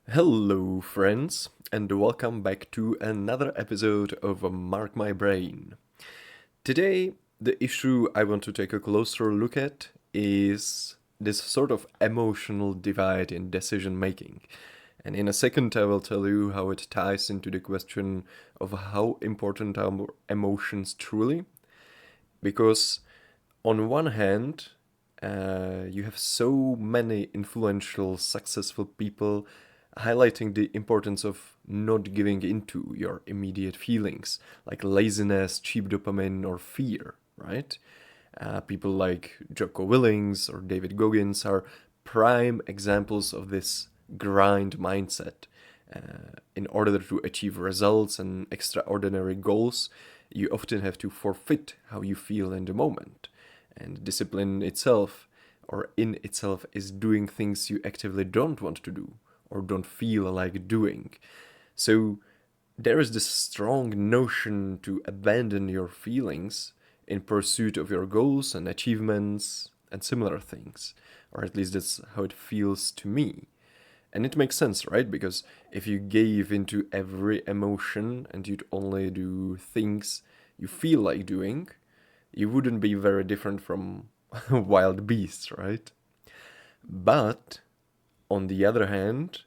Hello, friends, and welcome back to another episode of Mark My Brain. Today, the issue I want to take a closer look at is this sort of emotional divide in decision making. And in a second, I will tell you how it ties into the question of how important are emotions truly. Because, on one hand, you have so many influential, successful people highlighting the importance of not giving into your immediate feelings, like laziness, cheap dopamine, or fear, right? People like Jocko Willings or David Goggins are prime examples of this grind mindset. In order to achieve results and extraordinary goals, you often have to forfeit how you feel in the moment. And discipline itself, or in itself, is doing things you actively don't want to do or don't feel like doing. So there is this strong notion to abandon your feelings in pursuit of your goals and achievements and similar things. Or at least that's how it feels to me. And it makes sense, right? Because if you gave into every emotion and you'd only do things you feel like doing, you wouldn't be very different from wild beasts, right? But on the other hand,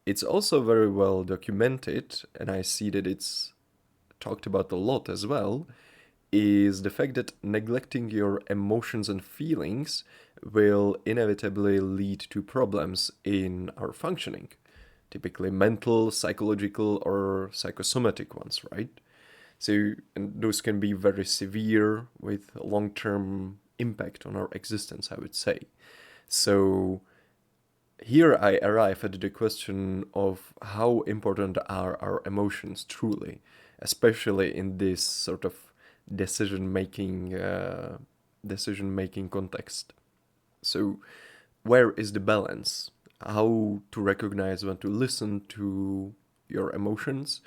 it's also very well documented, and I see that it's talked about a lot as well, is the fact that neglecting your emotions and feelings will inevitably lead to problems in our functioning, typically mental, psychological, or psychosomatic ones, right? So, and those can be very severe with long term impact on our existence, I would say. So, here I arrive at the question of how important are our emotions truly, especially in this sort of decision making decision making context. So, where is the balance? How to recognize when to listen to your emotions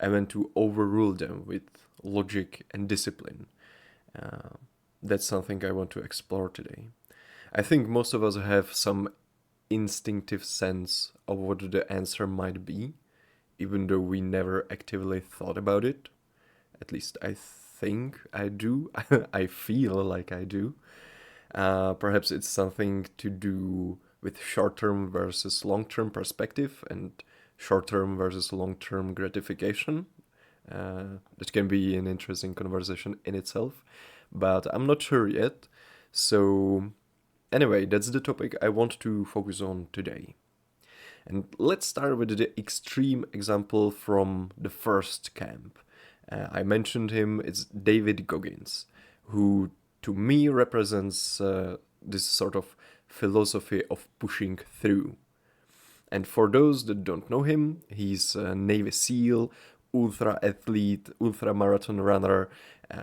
and when to overrule them with logic and discipline. Uh, that's something I want to explore today. I think most of us have some instinctive sense of what the answer might be, even though we never actively thought about it. At least I think I do. I feel like I do. Perhaps it's something to do with short term versus long term perspective and short term versus long term gratification. That can be an interesting conversation in itself, but I'm not sure yet. So, anyway, that's the topic I want to focus on today. And let's start with the extreme example from the first camp. I mentioned him, it's David Goggins, who to me represents this sort of philosophy of pushing through. And for those that don't know him, he's a Navy SEAL, ultra athlete, ultra marathon runner,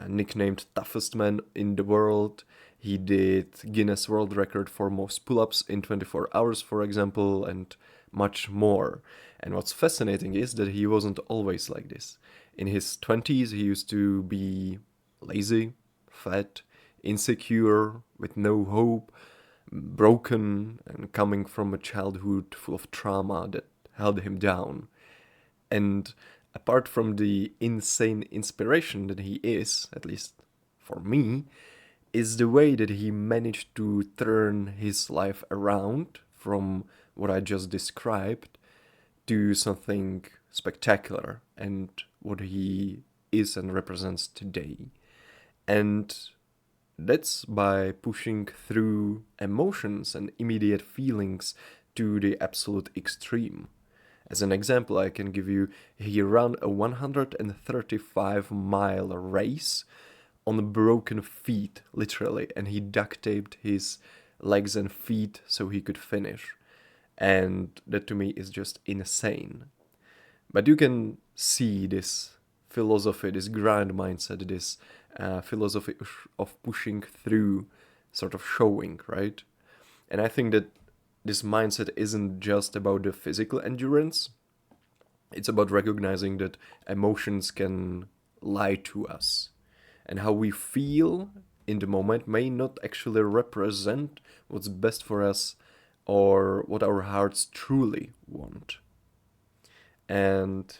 nicknamed toughest man in the world. He did Guinness World Record for most pull-ups in 24 hours, for example, and much more. And what's fascinating is that he wasn't always like this. In his 20s, he used to be lazy, fat, insecure, with no hope, broken, and coming from a childhood full of trauma that held him down. And apart from the insane inspiration that he is, at least for me, is the way that he managed to turn his life around from what I just described to something spectacular and what he is and represents today. And that's by pushing through emotions and immediate feelings to the absolute extreme. As an example, I can give you he ran a 135-mile race on broken feet, literally, and he duct taped his legs and feet so he could finish. And that to me is just insane. But you can see this philosophy, this grind mindset, this philosophy of pushing through, sort of showing, right? And I think that this mindset isn't just about the physical endurance, it's about recognizing that emotions can lie to us. And how we feel in the moment may not actually represent what's best for us or what our hearts truly want. And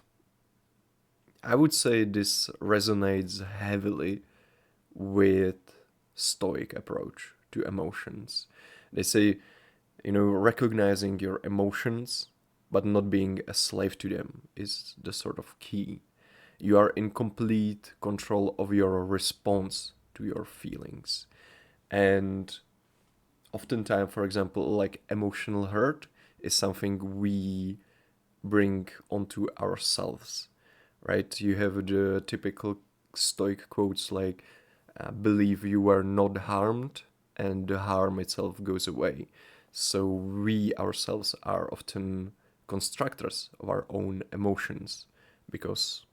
I would say this resonates heavily with Stoic approach to emotions. They say, recognizing your emotions but not being a slave to them is the sort of key. You are in complete control of your response to your feelings. And oftentimes, for example, like emotional hurt is something we bring onto ourselves, right? You have the typical Stoic quotes like, believe you were not harmed and the harm itself goes away. So we ourselves are often constructors of our own emotions because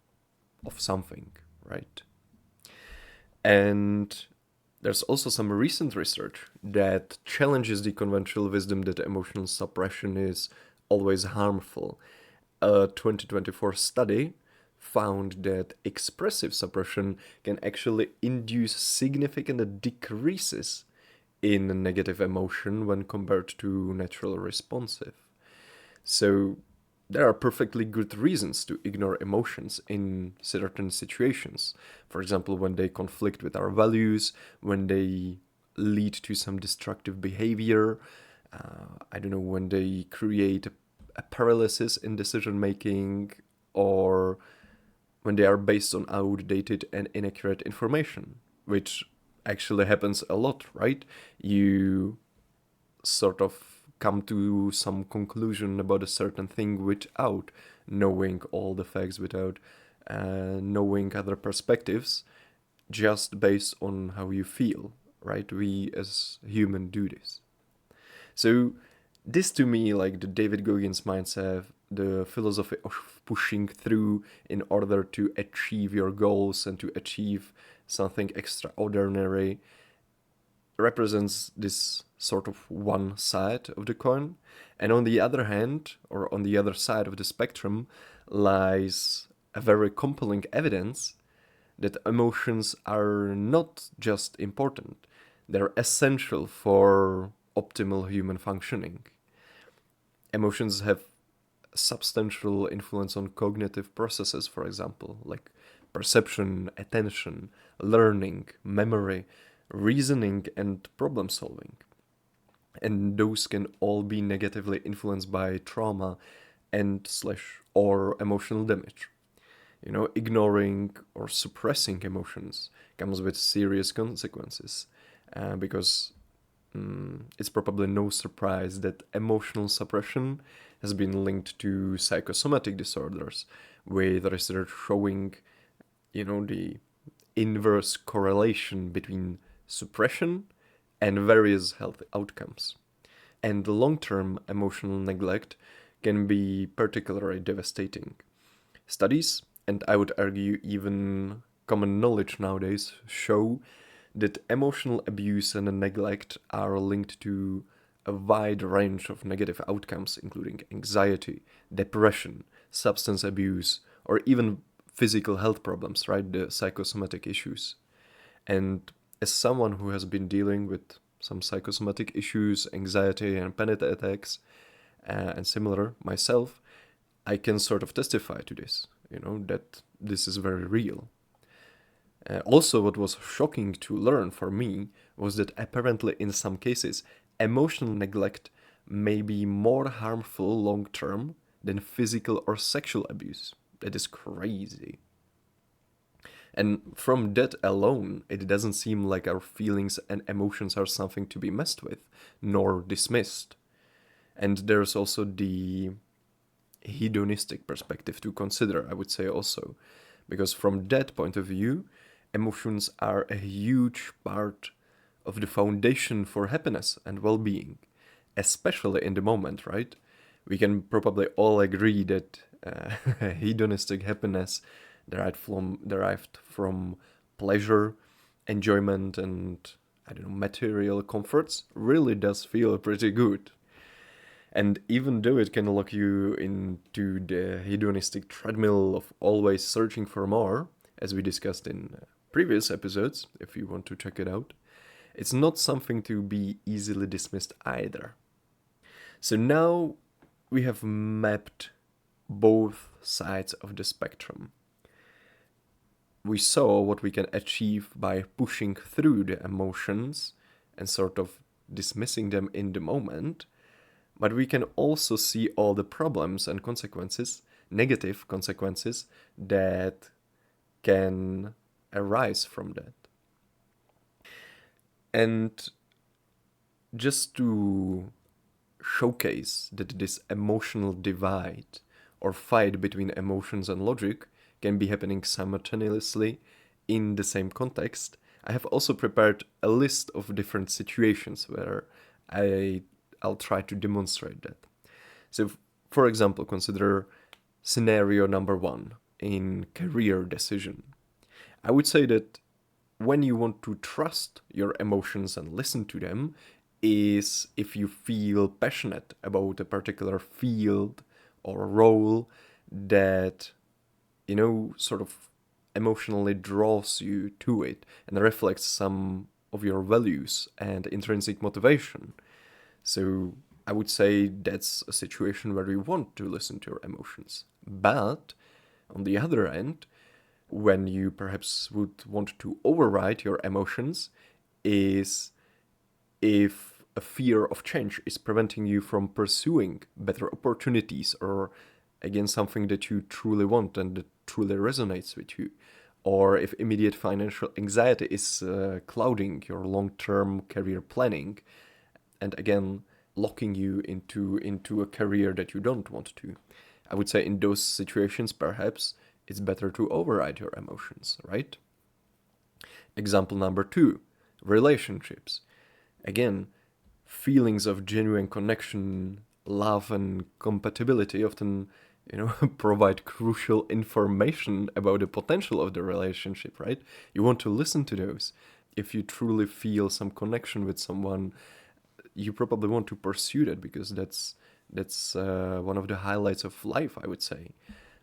of something, right? And there's also some recent research that challenges the conventional wisdom that emotional suppression is always harmful. A 2024 study found that expressive suppression can actually induce significant decreases in negative emotion when compared to natural responsive. So there are perfectly good reasons to ignore emotions in certain situations. For example, when they conflict with our values, when they lead to some destructive behavior, I don't know, when they create a paralysis in decision making, or when they are based on outdated and inaccurate information, which actually happens a lot, right? You sort of come to some conclusion about a certain thing without knowing all the facts, without knowing other perspectives, just based on how you feel, right? We as human do this. So this to me, like the David Goggins mindset, the philosophy of pushing through in order to achieve your goals and to achieve something extraordinary, represents this sort of one side of the coin. And on the other hand, or on the other side of the spectrum, lies a very compelling evidence that emotions are not just important, they're essential for optimal human functioning. Emotions have substantial influence on cognitive processes, for example, like perception, attention, learning, memory, reasoning, and problem solving. And those can all be negatively influenced by trauma and slash or emotional damage. Ignoring or suppressing emotions comes with serious consequences, because it's probably no surprise that emotional suppression has been linked to psychosomatic disorders, with research showing, the inverse correlation between suppression and various health outcomes. And long-term emotional neglect can be particularly devastating. Studies, and I would argue even common knowledge nowadays, show that emotional abuse and neglect are linked to a wide range of negative outcomes, including anxiety, depression, substance abuse, or even physical health problems, right? The psychosomatic issues. And as someone who has been dealing with some psychosomatic issues, anxiety and panic attacks, and similar myself, I can sort of testify to this, that this is very real. Also, what was shocking to learn for me was that apparently, in some cases, emotional neglect may be more harmful long term than physical or sexual abuse. That is crazy. And from that alone, it doesn't seem like our feelings and emotions are something to be messed with, nor dismissed. And there's also the hedonistic perspective to consider, I would say also. Because from that point of view, emotions are a huge part of the foundation for happiness and well being, especially in the moment, right? We can probably all agree that hedonistic happiness derived from pleasure, enjoyment, and I don't know, material comforts really does feel pretty good. And even though it can lock you into the hedonistic treadmill of always searching for more, as we discussed in previous episodes, if you want to check it out, it's not something to be easily dismissed either. So now we have mapped both sides of the spectrum. We saw what we can achieve by pushing through the emotions and sort of dismissing them in the moment, but we can also see all the problems and consequences, negative consequences, that can arise from that. And just to showcase that this emotional divide or fight between emotions and logic can be happening simultaneously in the same context, I have also prepared a list of different situations where I'll try to demonstrate that. So, for example, consider scenario number one in career decision. I would say that when you want to trust your emotions and listen to them is if you feel passionate about a particular field or role that, sort of emotionally draws you to it and reflects some of your values and intrinsic motivation. So I would say that's a situation where you want to listen to your emotions. But on the other end, when you perhaps would want to override your emotions, is if a fear of change is preventing you from pursuing better opportunities or again something that you truly want and that truly resonates with you, or if immediate financial anxiety is clouding your long-term career planning and again locking you into a career that you don't want to. I would say in those situations perhaps it's better to override your emotions, right? Example number two, relationships. Again, feelings of genuine connection, love, and compatibility often, provide crucial information about the potential of the relationship, right? You want to listen to those. If you truly feel some connection with someone, you probably want to pursue that because that's one of the highlights of life, I would say.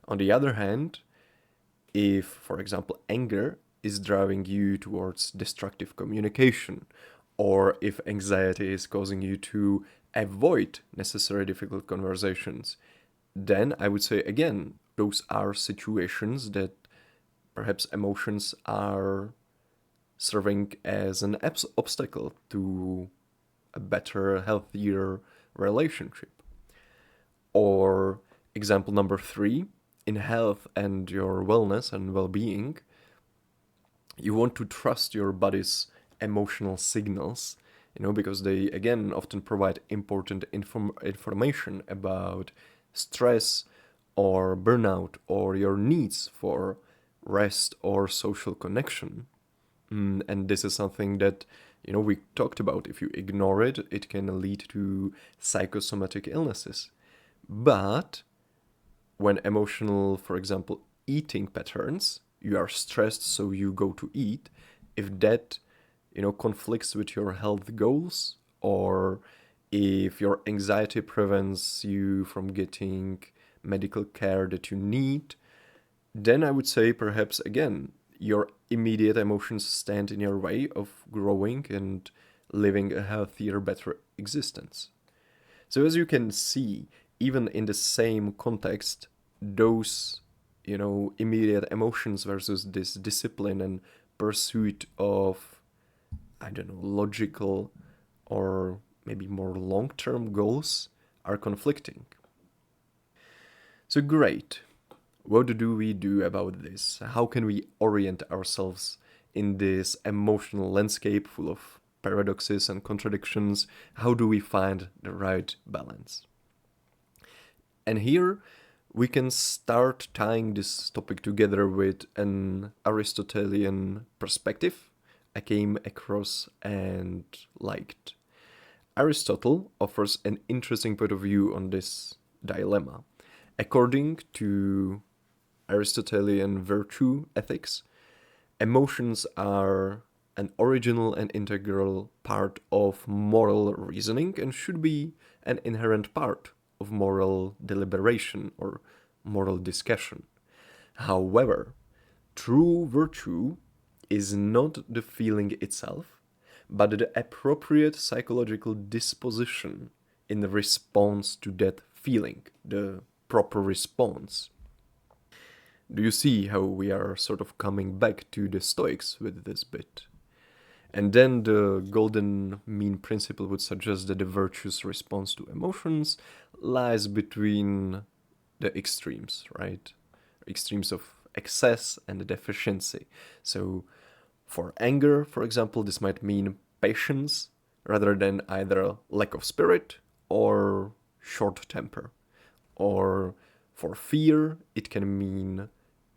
On the other hand, if, for example, anger is driving you towards destructive communication, or if anxiety is causing you to avoid necessary difficult conversations, then I would say again, those are situations that perhaps emotions are serving as an obstacle to a better, healthier relationship. Or example number three, in health and your wellness and well-being, you want to trust your body's emotional signals, because they again often provide important information about stress or burnout or your needs for rest or social connection. And this is something that we talked about. If you ignore it, it can lead to psychosomatic illnesses. But when emotional, for example, eating patterns, you are stressed, so you go to eat. If that, conflicts with your health goals, or if your anxiety prevents you from getting medical care that you need, then I would say perhaps again, your immediate emotions stand in your way of growing and living a healthier, better existence. So as you can see, even in the same context, those, immediate emotions versus this discipline and pursuit of, I don't know, logical or maybe more long-term goals are conflicting. So great. What do we do about this? How can we orient ourselves in this emotional landscape full of paradoxes and contradictions? How do we find the right balance? And here we can start tying this topic together with an Aristotelian perspective I came across and liked. Aristotle offers an interesting point of view on this dilemma. According to Aristotelian virtue ethics, emotions are an original and integral part of moral reasoning and should be an inherent part of moral deliberation or moral discussion. However, true virtue is not the feeling itself, but the appropriate psychological disposition in response to that feeling, the proper response. Do you see how we are sort of coming back to the Stoics with this bit? And then the golden mean principle would suggest that the virtuous response to emotions lies between the extremes, right? Extremes of excess and deficiency. So for anger, for example, this might mean patience rather than either lack of spirit or short temper. Or for fear, it can mean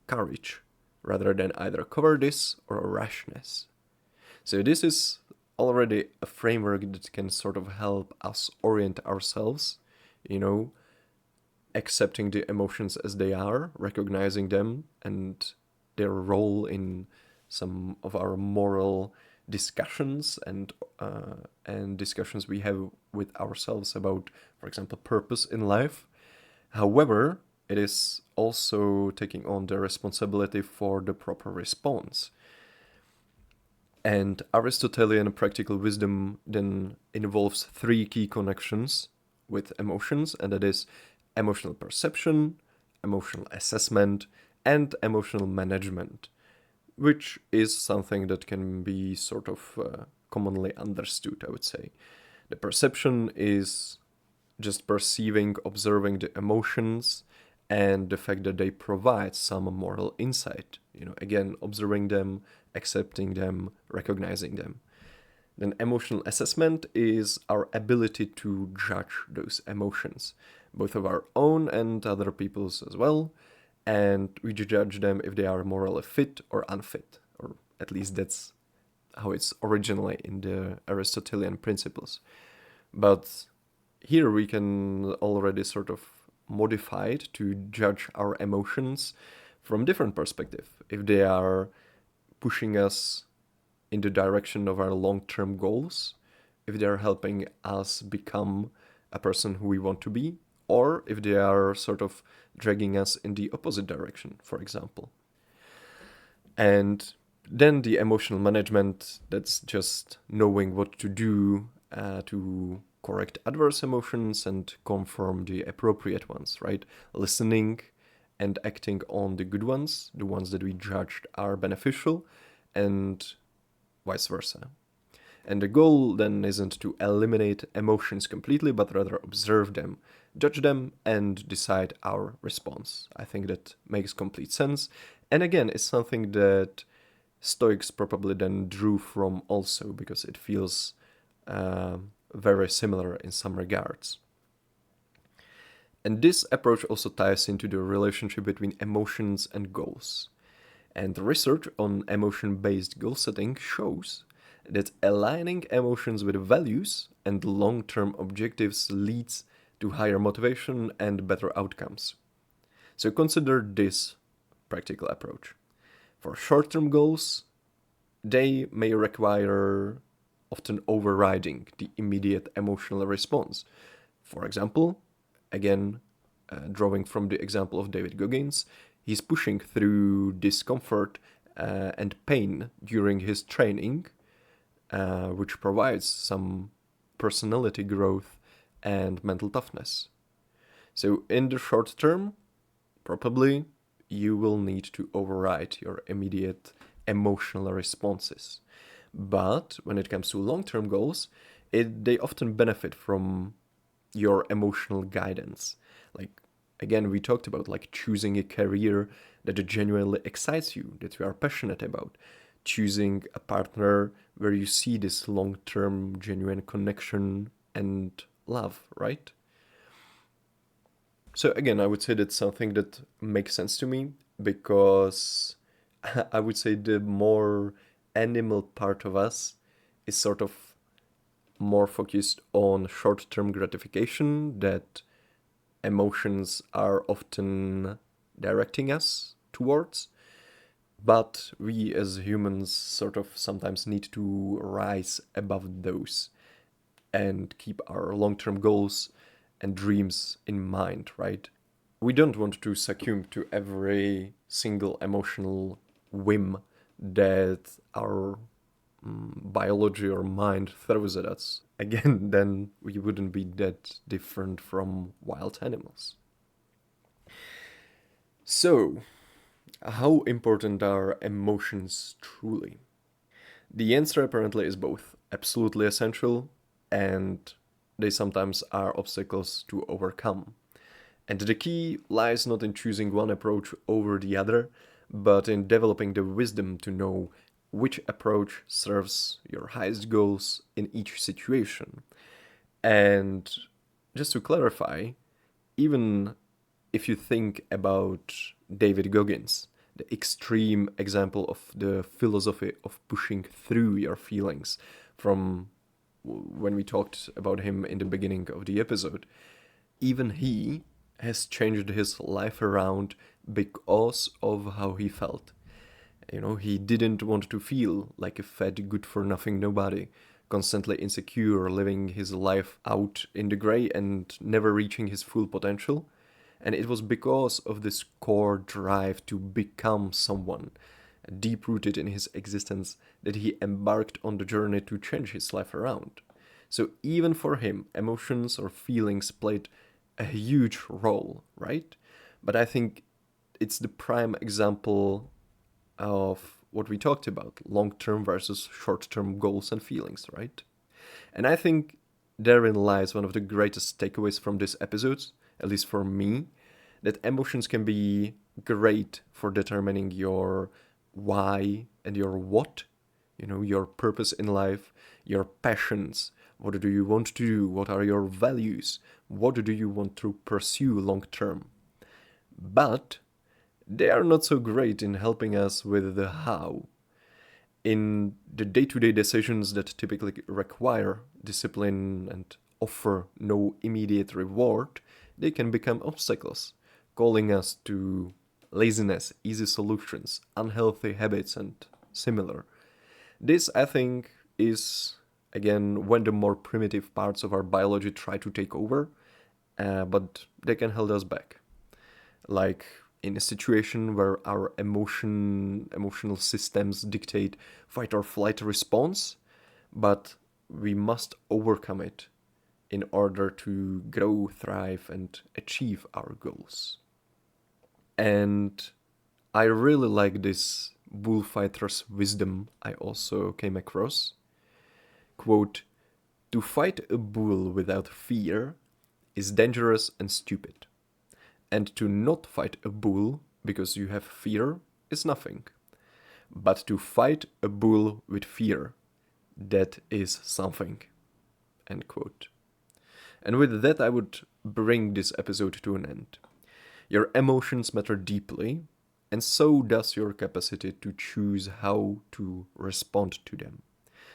courage rather than either cowardice or rashness. So this is already a framework that can sort of help us orient ourselves, you know, accepting the emotions as they are, recognizing them and their role in some of our moral discussions and discussions we have with ourselves about, for example, purpose in life. However, it is also taking on the responsibility for the proper response. And Aristotelian practical wisdom then involves three key connections with emotions, and that is emotional perception, emotional assessment, and emotional management, which is something that can be sort of commonly understood, I would say. The perception is just perceiving, observing the emotions and the fact that they provide some moral insight. Again, observing them, accepting them, recognizing them. Then emotional assessment is our ability to judge those emotions, both of our own and other people's as well, and we judge them if they are morally fit or unfit, or at least that's how it's originally in the Aristotelian principles. But here we can already sort of modify it to judge our emotions from different perspective. If they are pushing us in the direction of our long-term goals, if they are helping us become a person who we want to be, or if they are sort of dragging us in the opposite direction, for example. And then the emotional management, that's just knowing what to do to correct adverse emotions and confirm the appropriate ones, right? Listening and acting on the good ones, the ones that we judged are beneficial, and vice versa. And the goal then isn't to eliminate emotions completely, but rather observe them, judge them, and decide our response. I think that makes complete sense. And again, it's something that Stoics probably then drew from also, because it feels very similar in some regards. And this approach also ties into the relationship between emotions and goals. And research on emotion-based goal setting shows that aligning emotions with values and long-term objectives leads to higher motivation and better outcomes. So consider this practical approach. For short-term goals, they may require often overriding the immediate emotional response. For example, again, drawing from the example of David Goggins, he's pushing through discomfort and pain during his training, which provides some personality growth and mental toughness. So in the short term, probably you will need to override your immediate emotional responses. But when it comes to long-term goals, they often benefit from your emotional guidance. Like, again, we talked about like choosing a career that genuinely excites you, that you are passionate about, choosing a partner where you see this long-term genuine connection and love, right? So again, I would say that's something that makes sense to me because I would say the more animal part of us is sort of more focused on short-term gratification that emotions are often directing us towards. But we as humans sort of sometimes need to rise above those and keep our long-term goals and dreams in mind, right? We don't want to succumb to every single emotional whim that our biology or mind throws at us, again, then we wouldn't be that different from wild animals. So, how important are emotions truly? The answer apparently is both absolutely essential and they sometimes are obstacles to overcome. And the key lies not in choosing one approach over the other, but in developing the wisdom to know which approach serves your highest goals in each situation. And just to clarify, even if you think about David Goggins, the extreme example of the philosophy of pushing through your feelings from when we talked about him in the beginning of the episode, even he has changed his life around because of how he felt. He didn't want to feel like a fat, good for nothing nobody, constantly insecure, living his life out in the gray and never reaching his full potential. And it was because of this core drive to become someone, deep rooted in his existence, that he embarked on the journey to change his life around. So even for him, emotions or feelings played a huge role, right? But I think it's the prime example of what we talked about, long term versus short term goals and feelings, right? And I think therein lies one of the greatest takeaways from this episode, at least for me, that emotions can be great for determining your why and your what, your purpose in life, your passions. What do you want to do? What are your values? What do you want to pursue long term? But they are not so great in helping us with the how. In the day to day decisions that typically require discipline and offer no immediate reward, they can become obstacles, calling us to laziness, easy solutions, unhealthy habits, and similar. This, I think, is again when the more primitive parts of our biology try to take over, but they can hold us back. Like in a situation where our emotional systems dictate fight or flight response, but we must overcome it in order to grow, thrive, and achieve our goals. And I really like this bullfighter's wisdom I also came across. Quote, to fight a bull without fear is dangerous and stupid. And to not fight a bull because you have fear is nothing. But to fight a bull with fear, that is something. End quote. And with that, I would bring this episode to an end. Your emotions matter deeply, and so does your capacity to choose how to respond to them.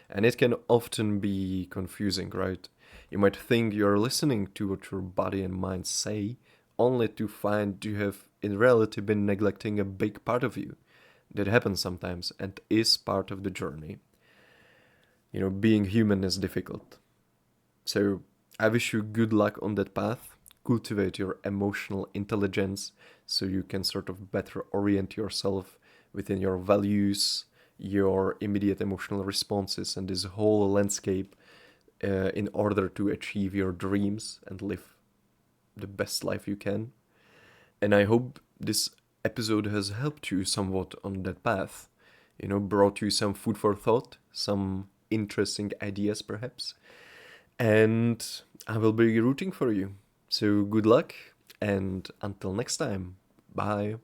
And it can often be confusing, right? You might think you're listening to what your body and mind say, only to find you have in reality been neglecting a big part of you. That happens sometimes and is part of the journey. Being human is difficult. So I wish you good luck on that path. Cultivate your emotional intelligence so you can sort of better orient yourself within your values, your immediate emotional responses, and this whole landscape in order to achieve your dreams and live the best life you can. And I hope this episode has helped you somewhat on that path. Brought you some food for thought, some interesting ideas perhaps. And I will be rooting for you. So good luck, and until next time, bye.